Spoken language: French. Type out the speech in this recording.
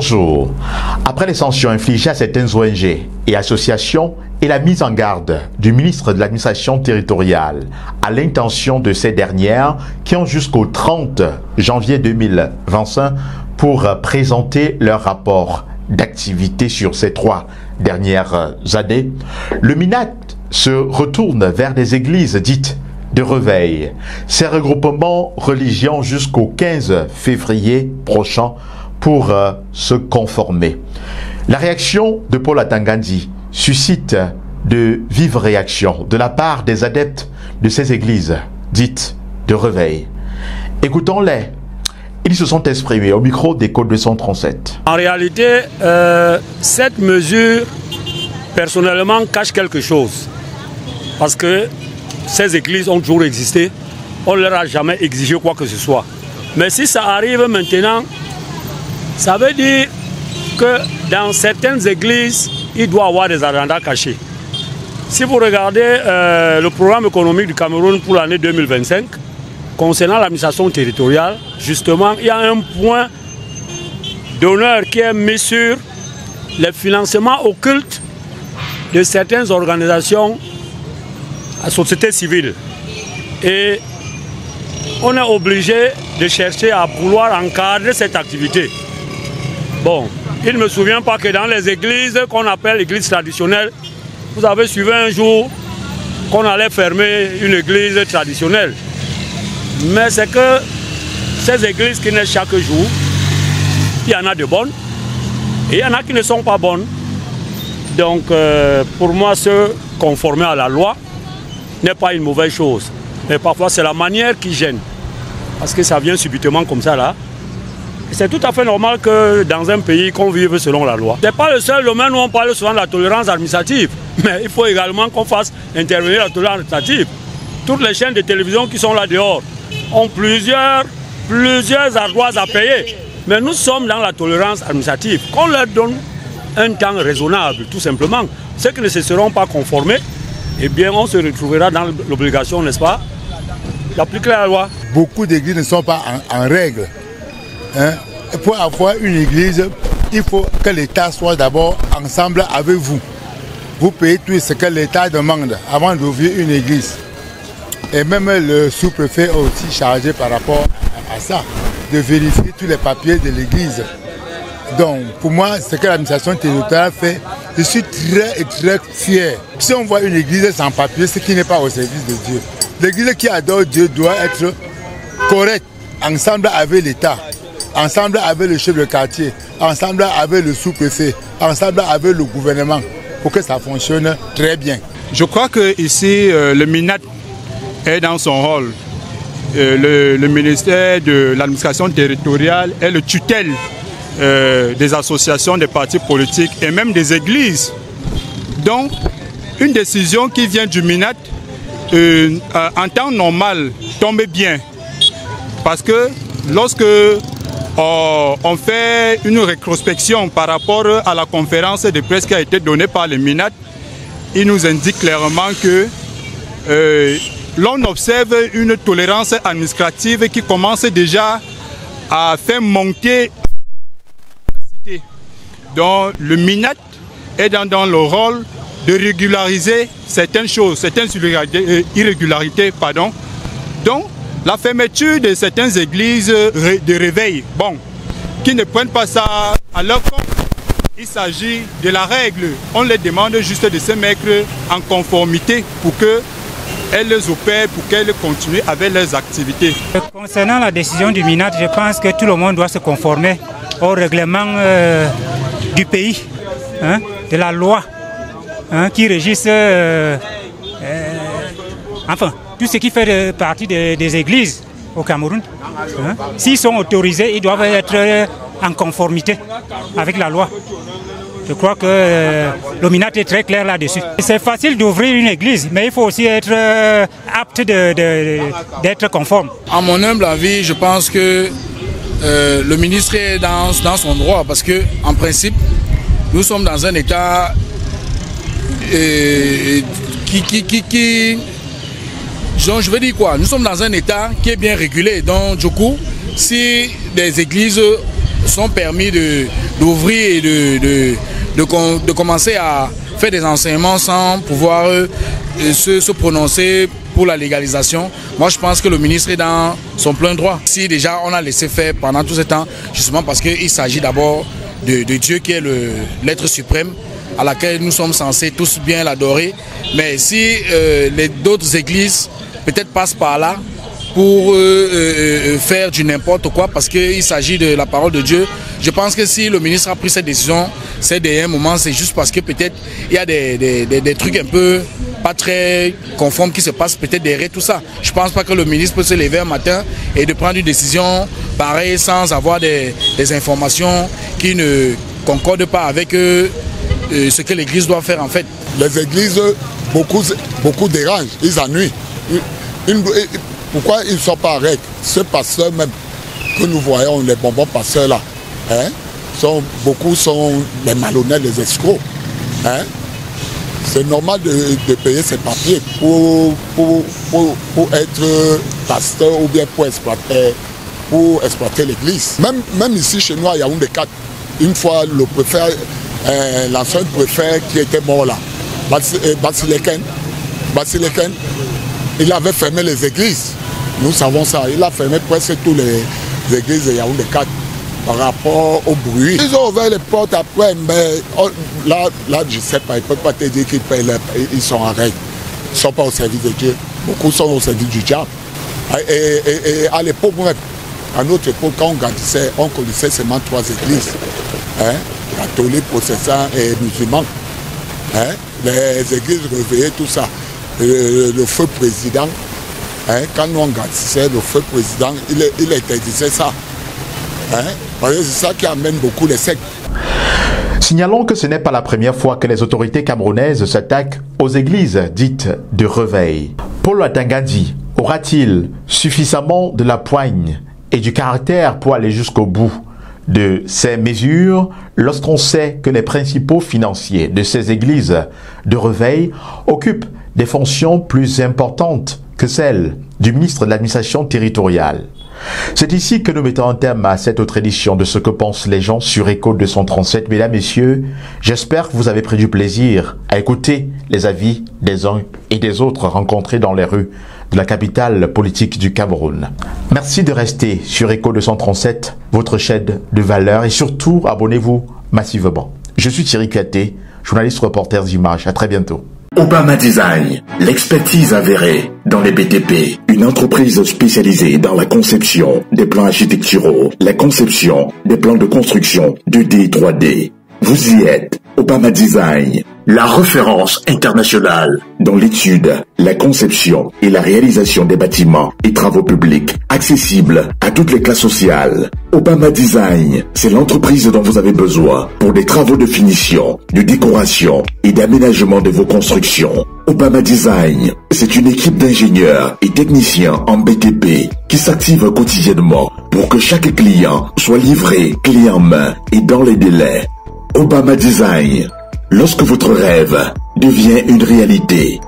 Bonjour. Après les sanctions infligées à certaines ONG et associations et la mise en garde du ministre de l'administration territoriale à l'intention de ces dernières qui ont jusqu'au 30 janvier 2025 pour présenter leur rapport d'activité sur ces 3 dernières années, le MINAT se retourne vers des églises dites de réveil. Ces regroupements religieux jusqu'au 15 février prochain pour se conformer. La réaction de Paul Atangandi suscite de vives réactions de la part des adeptes de ces églises dites de réveil. Écoutons-les. Ils se sont exprimés au micro des Côtes 237. En réalité, cette mesure, personnellement, cache quelque chose. Parce que ces églises ont toujours existé. On ne leur a jamais exigé quoi que ce soit. Mais si ça arrive maintenant, ça veut dire que dans certaines églises, il doit y avoir des agendas cachés. Si vous regardez le programme économique du Cameroun pour l'année 2025, concernant l'administration territoriale, justement, il y a un point d'honneur qui est mis sur les financements occultes de certaines organisations à société civile. Et on est obligé de chercher à vouloir encadrer cette activité. Bon, il ne me souvient pas que dans les églises qu'on appelle églises traditionnelles, vous avez suivi un jour qu'on allait fermer une église traditionnelle. Mais c'est que ces églises qui naissent chaque jour, il y en a de bonnes et il y en a qui ne sont pas bonnes. Donc pour moi, se conformer à la loi n'est pas une mauvaise chose. Mais parfois c'est la manière qui gêne. Parce que ça vient subitement comme ça là. C'est tout à fait normal que dans un pays qu'on vive selon la loi. Ce n'est pas le seul domaine où on parle souvent de la tolérance administrative. Mais il faut également qu'on fasse intervenir la tolérance administrative. Toutes les chaînes de télévision qui sont là dehors ont plusieurs ardoises à payer. Mais nous sommes dans la tolérance administrative. Qu'on leur donne un temps raisonnable, tout simplement. Ceux qui ne se seront pas conformés, eh bien on se retrouvera dans l'obligation, n'est-ce pas, d'appliquer la loi. Beaucoup d'églises ne sont pas en règle. Pour avoir une église, il faut que l'État soit d'abord ensemble avec vous. Vous payez tout ce que l'État demande avant d'ouvrir une église. Et même le sous-préfet est aussi chargé par rapport à ça, de vérifier tous les papiers de l'église. Donc, pour moi, ce que l'administration territoriale fait, je suis très fier. Si on voit une église sans papier, c'est qui n'est pas au service de Dieu. L'église qui adore Dieu doit être correcte, ensemble avec l'État, ensemble avec le chef de quartier, ensemble avec le sous-préfet, ensemble avec le gouvernement, pour que ça fonctionne très bien. Je crois que ici, le MINAT est dans son rôle. Le ministère de l'administration territoriale est le tutelle des associations, des partis politiques et même des églises. Donc, une décision qui vient du MINAT en temps normal tombe bien. Parce que lorsque on fait une rétrospection par rapport à la conférence de presse qui a été donnée par le MINAT, il nous indique clairement que l'on observe une tolérance administrative qui commence déjà à faire monter la cité. Donc le MINAT est dans le rôle de régulariser certaines choses, certaines irrégularités. Donc la fermeture de certaines églises de réveil, bon, qui ne prennent pas ça à leur compte. Il s'agit de la règle. On les demande juste de se mettre en conformité pour qu'elles opèrent, pour qu'elles continuent avec leurs activités. Concernant la décision du MINAT, je pense que tout le monde doit se conformer au règlement du pays, de la loi qui régisse enfin, tout ce qui fait partie des églises au Cameroun. S'ils sont autorisés, ils doivent être en conformité avec la loi. Je crois que le MINAT est très clair là-dessus. C'est facile d'ouvrir une église, mais il faut aussi être apte d'être conforme. À mon humble avis, je pense que le ministre est dans son droit, parce que en principe, nous sommes dans un état donc je veux dire quoi, nous sommes dans un état qui est bien régulé. Donc du coup, si des églises sont permis d'ouvrir et de commencer à faire des enseignements sans pouvoir se prononcer pour la légalisation. Moi, je pense que le ministre est dans son plein droit. Si déjà on a laissé faire pendant tout ce temps, justement parce qu'il s'agit d'abord de Dieu qui est l'être suprême, à laquelle nous sommes censés tous bien l'adorer. Mais si d'autres églises peut-être passent par là pour faire du n'importe quoi, parce qu'il s'agit de la parole de Dieu, je pense que si le ministre a pris cette décision, c'est d'un moment, c'est juste parce que peut-être il y a des trucs un peu pas très conformes qui se passent peut-être derrière tout ça. Je ne pense pas que le ministre peut se lever un matin et de prendre une décision pareille sans avoir des informations qui ne concordent pas avec ce que l'Église doit faire en fait. Les églises, beaucoup dérangent, ils ennuient. Pourquoi ils ne sont pas avec ce pasteur même que nous voyons, les bonbons pasteurs là, hein, beaucoup sont des malhonnêtes, des escrocs. Hein. C'est normal de payer ses papiers pour être pasteur ou bien pour exploiter l'église. Même ici chez nous à Yaoundé 4, une fois le préfet, l'ancien préfet qui était mort là, Basileken, il avait fermé les églises. Nous savons ça. Il a fermé presque toutes les églises de Yaoundé 4 par rapport au bruit. Ils ont ouvert les portes après, mais là je ne sais pas, ils ne peuvent pas te dire qu'ils sont en règle. Ils ne sont pas au service de Dieu. Beaucoup sont au service du diable. Et à l'époque, à notre époque, quand on grandissait, on connaissait seulement 3 églises. Hein? Catholiques, protestants et musulmans. Hein? Les églises réveillées, tout ça. Le feu président, hein? Quand nous on grandissait, le feu président, il interdisait ça. Hein? C'est ça qui amène beaucoup les sectes. Signalons que ce n'est pas la première fois que les autorités camerounaises s'attaquent aux églises dites de réveil. Paul Atangadi aura-t-il suffisamment de la poigne et du caractère pour aller jusqu'au bout de ces mesures lorsqu'on sait que les principaux financiers de ces églises de réveil occupent des fonctions plus importantes que celles du ministre de l'administration territoriale? C'est ici que nous mettons un terme à cette autre édition de Ce que pensent les gens sur Echo 237. Mesdames, Messieurs, j'espère que vous avez pris du plaisir à écouter les avis des uns et des autres rencontrés dans les rues de la capitale politique du Cameroun. Merci de rester sur Echo 237, votre chaîne de valeur, et surtout abonnez-vous massivement. Je suis Thierry Katé, journaliste reporter d'Images. À très bientôt. Obama Design, l'expertise avérée dans les BTP, une entreprise spécialisée dans la conception des plans architecturaux, la conception des plans de construction 2D et 3D. Vous y êtes, Obama Design, la référence internationale dans l'étude, la conception et la réalisation des bâtiments et travaux publics accessibles à toutes les classes sociales. Obama Design, c'est l'entreprise dont vous avez besoin pour des travaux de finition, de décoration et d'aménagement de vos constructions. Obama Design, c'est une équipe d'ingénieurs et techniciens en BTP qui s'active quotidiennement pour que chaque client soit livré clé en main et dans les délais. Obama Design, lorsque votre rêve devient une réalité.